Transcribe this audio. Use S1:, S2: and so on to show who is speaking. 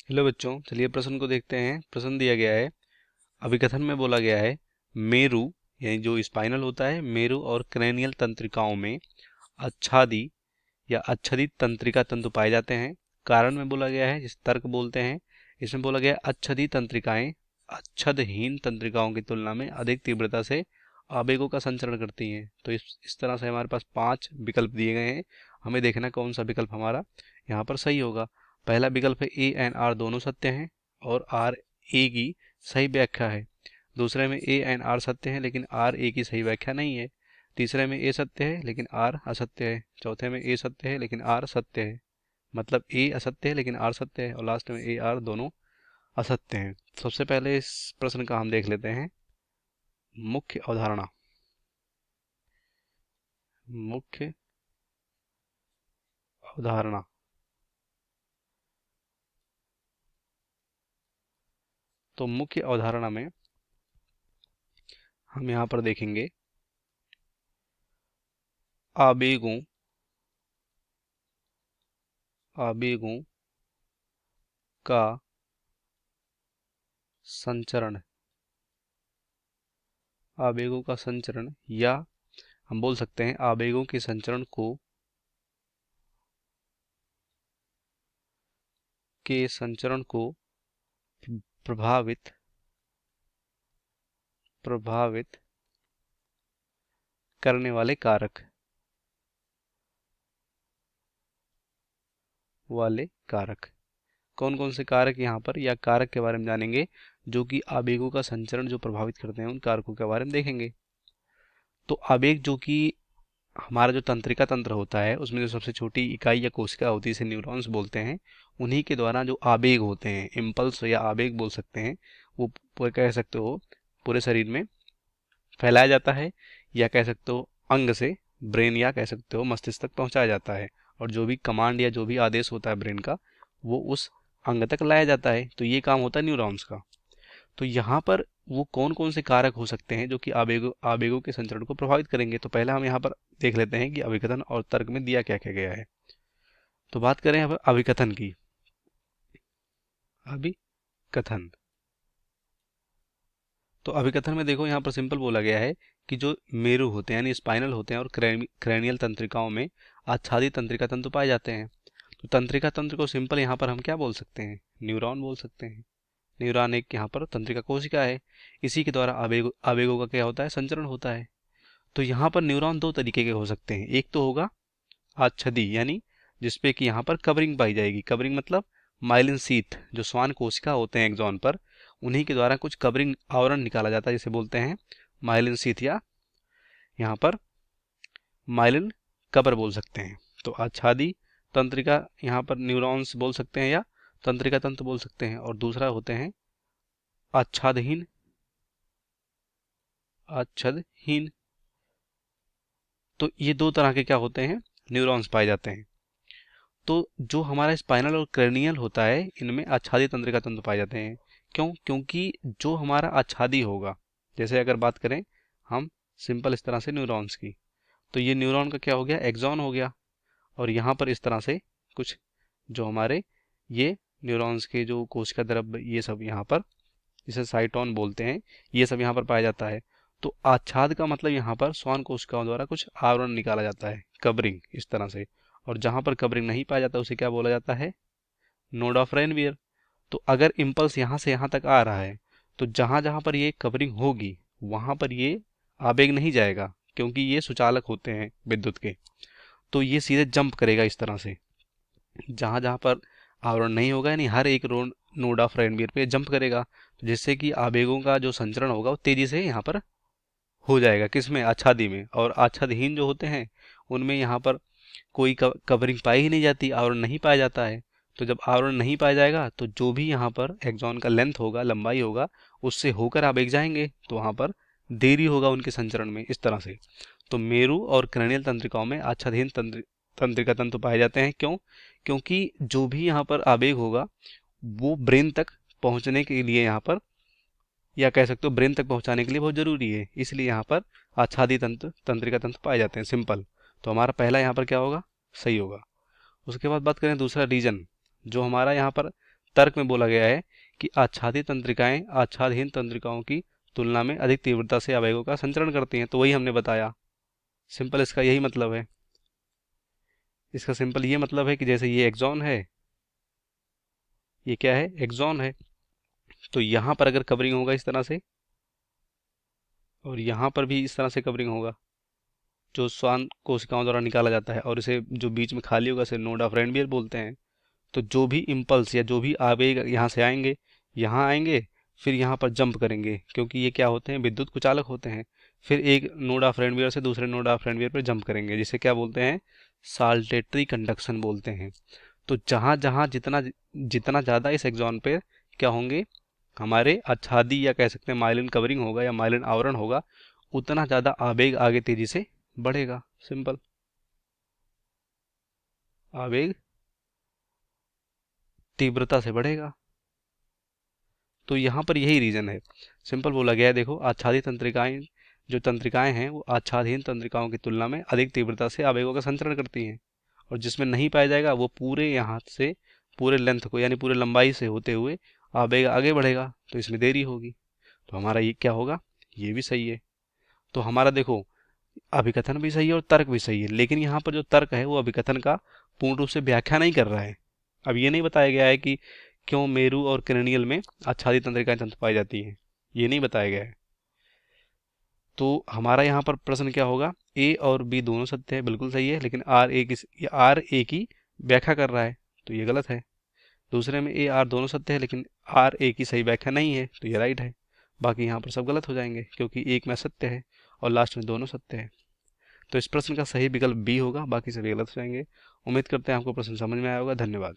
S1: Hello बच्चों, चलिए प्रश्न को देखते हैं। प्रश्न दिया गया है, अभिकथन में बोला गया है मेरु यानी जो स्पाइनल होता है, मेरु और क्रैनियल तंत्रिकाओं में आच्छादी या आच्छादित तंत्रिका तंतु पाए जाते हैं। कारण में बोला गया है, जिस तर्क बोलते हैं, इसमें बोला गया है आच्छादित तंत्रिकाएं आच्छादहीन तंत्रिकाओं की तुलना में अधिक तीव्रता से आवेगों का संचरण करती हैं। तो इस तरह से हमारे पास 5 विकल्प दिए गए हैं। हमें देखना कौन सा विकल्प हमारा यहाँ पर सही होगा। पहला विकल्प है ए एंड आर दोनों सत्य हैं और आर ए की सही व्याख्या है। दूसरे में ए एंड आर सत्य है लेकिन आर ए की सही व्याख्या नहीं है। तीसरे में ए सत्य है लेकिन आर असत्य है। चौथे में ए सत्य है लेकिन आर सत्य है, मतलब ए असत्य है लेकिन आर सत्य है, और लास्ट में ए आर दोनों असत्य हैं। सबसे पहले इस प्रश्न का हम देख लेते हैं मुख्य अवधारणा। मुख्य अवधारणा तो मुख्य अवधारणा में हम यहाँ पर देखेंगे आवेगों आवेगों का संचरण, आवेगों का संचरण, या हम बोल सकते हैं आवेगों के संचरण को प्रभावित प्रभावित करने वाले कारक। कौन कौन से कारक यहाँ पर, या कारक के बारे में जानेंगे जो कि आवेगों का संचरण जो प्रभावित करते हैं, उन कारकों के बारे में देखेंगे। तो आवेग जो कि हमारा जो तंत्रिका तंत्र होता है, उसमें जो सबसे छोटी इकाई या कोशिका होती है, इसे न्यूरॉन्स बोलते हैं। उन्हीं के द्वारा जो आवेग होते हैं, इम्पल्स या आवेग बोल सकते हैं, वो कह सकते हो पूरे शरीर में फैलाया जाता है, या कह सकते हो अंग से ब्रेन, या कह सकते हो मस्तिष्क तक पहुंचाया जाता है। और जो भी कमांड या जो भी आदेश होता है ब्रेन का, वो उस अंग तक लाया जाता है। तो ये काम होता है न्यूरॉन्स का। तो यहाँ पर वो कौन कौन से कारक हो सकते हैं जो कि आवेगों के संचरण को प्रभावित करेंगे। तो पहला हम यहाँ पर देख लेते हैं कि अभिकथन और तर्क में दिया क्या क्या गया है। तो बात करें अब अभिकथन की। अभिकथन तो अभिकथन में देखो, यहाँ पर सिंपल बोला गया है कि जो मेरु होते हैं यानी स्पाइनल होते हैं और क्रैनियल तंत्रिकाओं में आच्छादित तंत्रिका तंतु पाए जाते हैं। तो तंत्रिका तंत्र को सिंपल यहाँ पर हम क्या बोल सकते हैं, न्यूरॉन बोल सकते हैं। न्यूरॉन एक यहाँ पर तंत्रिका कोशिका है, इसी के द्वारा आवेगों का क्या होता है, संचरण होता है। तो यहाँ पर न्यूरॉन दो तरीके के हो सकते हैं। एक तो होगा आच्छादी, यानी जिसपे कि यहाँ पर कवरिंग पाई जाएगी। कवरिंग मतलब माइलिन शीथ, जो श्वान कोशिका होते हैं एक्सॉन पर, उन्हीं के द्वारा कुछ कवरिंग आवरण निकाला जाता है, जिसे बोलते हैं माइलिन शीथ, या यहाँ पर माइलिन कवर बोल सकते हैं। तो आच्छादी तंत्रिका यहाँ पर न्यूरॉन्स बोल सकते हैं या तंत्रिका तंत्र बोल सकते हैं। और दूसरा होते हैं आच्छादहीन आच्छादहीन तो ये दो तरह के क्या होते हैं, न्यूरॉन्स पाए जाते हैं। तो जो हमारा स्पाइनल और क्रेनियल होता है, इनमें आच्छादित तंत्रिका तंतु पाए जाते हैं। क्यों? क्योंकि जो हमारा आच्छादी होगा, जैसे अगर बात करें हम सिंपल इस तरह से न्यूरॉन्स की, तो ये न्यूरॉन का क्या हो गया, एक्सॉन हो गया। और यहाँ पर इस तरह से कुछ जो हमारे ये न्यूरॉन्स के जो कोशिका द्रव्य, ये सब यहाँ पर, जिसे साइटोन बोलते हैं, ये सब यहाँ पर पाया जाता है। तो आच्छाद का मतलब यहाँ पर श्वान कोशिकाओं द्वारा कुछ आवरण निकाला जाता है, कवरिंग इस तरह से। और जहाँ पर कवरिंग नहीं पाया जाता उसे क्या बोला जाता है, नोड ऑफ रेनवियर। तो अगर इम्पल्स यहाँ से यहाँ तक आ रहा है, तो जहाँ जहाँ पर ये कवरिंग होगी वहाँ पर ये आवेग नहीं जाएगा, क्योंकि ये सुचालक होते हैं विद्युत के। तो ये सीधे जंप करेगा इस तरह से, जहाँ जहाँ पर आवरण नहीं होगा, यानी हर एक नोड ऑफ रेनवियर पे जंप करेगा, जिससे कि आवेगों का जो संचरण होगा वो तेजी से यहाँ पर हो जाएगा। किसमें, आच्छादी में। और आच्छादहीन जो होते हैं उनमें यहाँ पर कोई कवरिंग पाई ही नहीं जाती, आवरण नहीं पाया जाता है। तो जब आवरण नहीं पाया जाएगा, तो जो भी यहाँ पर एक्सॉन का लेंथ होगा, लंबाई होगा, उससे होकर आवेग जाएंगे, तो वहाँ पर देरी होगा उनके संचरण में, इस तरह से। तो मेरु और क्रैनियल तंत्रिकाओं में आच्छादहीन तंत्रिका तंतु पाए जाते हैं। क्यों? क्योंकि जो भी यहाँ पर आवेग होगा वो ब्रेन तक पहुंचने के लिए, यहाँ पर, या कह सकते हो ब्रेन तक पहुंचाने के लिए बहुत जरूरी है, इसलिए यहाँ पर आच्छादी तंत्रिका तंत्र पाए जाते हैं, सिंपल। तो हमारा पहला यहाँ पर क्या होगा, सही होगा। उसके बाद बात करें दूसरा रीजन, जो हमारा यहाँ पर तर्क में बोला गया है कि आच्छादित तंत्रिकाएं आच्छादहीन तंत्रिकाओं की तुलना में अधिक तीव्रता से आवेगों का संचरण करती हैं, तो वही हमने बताया। सिंपल इसका यही मतलब है। इसका सिंपल ये मतलब है कि जैसे ये एक्सॉन है, ये क्या है, एक्सॉन है, तो यहाँ पर अगर कवरिंग होगा इस तरह से, और यहाँ पर भी इस तरह से कवरिंग होगा, जो श्वान कोशिकाओं द्वारा निकाला जाता है, और इसे जो बीच में खाली होगा इसे नोड ऑफ रेनबियर बोलते हैं। तो जो भी इम्पल्स या जो भी आवेग यहाँ से आएंगे, यहाँ आएंगे, फिर यहाँ पर जंप करेंगे, क्योंकि ये क्या होते हैं, विद्युत कुचालक होते हैं। फिर एक नोड ऑफ रेनबियर से दूसरे नोड ऑफ रेनबियर पर जंप करेंगे, जिसे क्या बोलते हैं, साल्टेटरी कंडक्शन बोलते हैं। तो जहाँ जहाँ जितना जितना ज़्यादा इस एक्सॉन पे क्या होंगे, हमारे आच्छादी या कह सकते हैं माइलिन कवरिंग होगा या माइलिन आवरण होगा, उतना ज़्यादा आवेग आगे तेजी से बढ़ेगा। सिंपल, आवेग तीव्रता से बढ़ेगा। तो यहाँ पर यही रीजन है। सिंपल बोला गया है, देखो आच्छादित तंत्रिकाएं, जो तंत्रिकाएं हैं वो आच्छादहीन तंत्रिकाओं की तुलना में अधिक तीव्रता से आवेगों का संचरण करती हैं, और जिसमें नहीं पाया जाएगा वो पूरे यहाँ से पूरे लेंथ को यानी पूरे लंबाई से होते हुए आवेग आगे बढ़ेगा, तो इसमें देरी होगी। तो हमारा ये क्या होगा, ये भी सही है। तो हमारा देखो अभिकथन भी सही है और तर्क भी सही है, लेकिन यहाँ पर जो तर्क है वो अभिकथन का पूर्ण रूप से व्याख्या नहीं कर रहा है। अब ये नहीं बताया गया है कि क्यों मेरू और क्रेनियल में आच्छादित तंत्रिकाएं तंतु पाई जाती हैं, ये नहीं बताया गया है। तो हमारा यहाँ पर प्रश्न क्या होगा, ए और बी दोनों सत्य है, बिल्कुल सही है, लेकिन आर ए की व्याख्या कर रहा है, तो ये गलत है। दूसरे में ए आर दोनों सत्य है, लेकिन आर ए की सही व्याख्या नहीं है, तो ये राइट है। बाकी यहाँ पर सब गलत हो जाएंगे, क्योंकि एक में सत्य है और लास्ट में दोनों सत्य है। तो इस प्रश्न का सही विकल्प बी होगा, बाकी सभी गलत हो जाएंगे। उम्मीद करते हैं आपको प्रश्न समझ में आया होगा। धन्यवाद।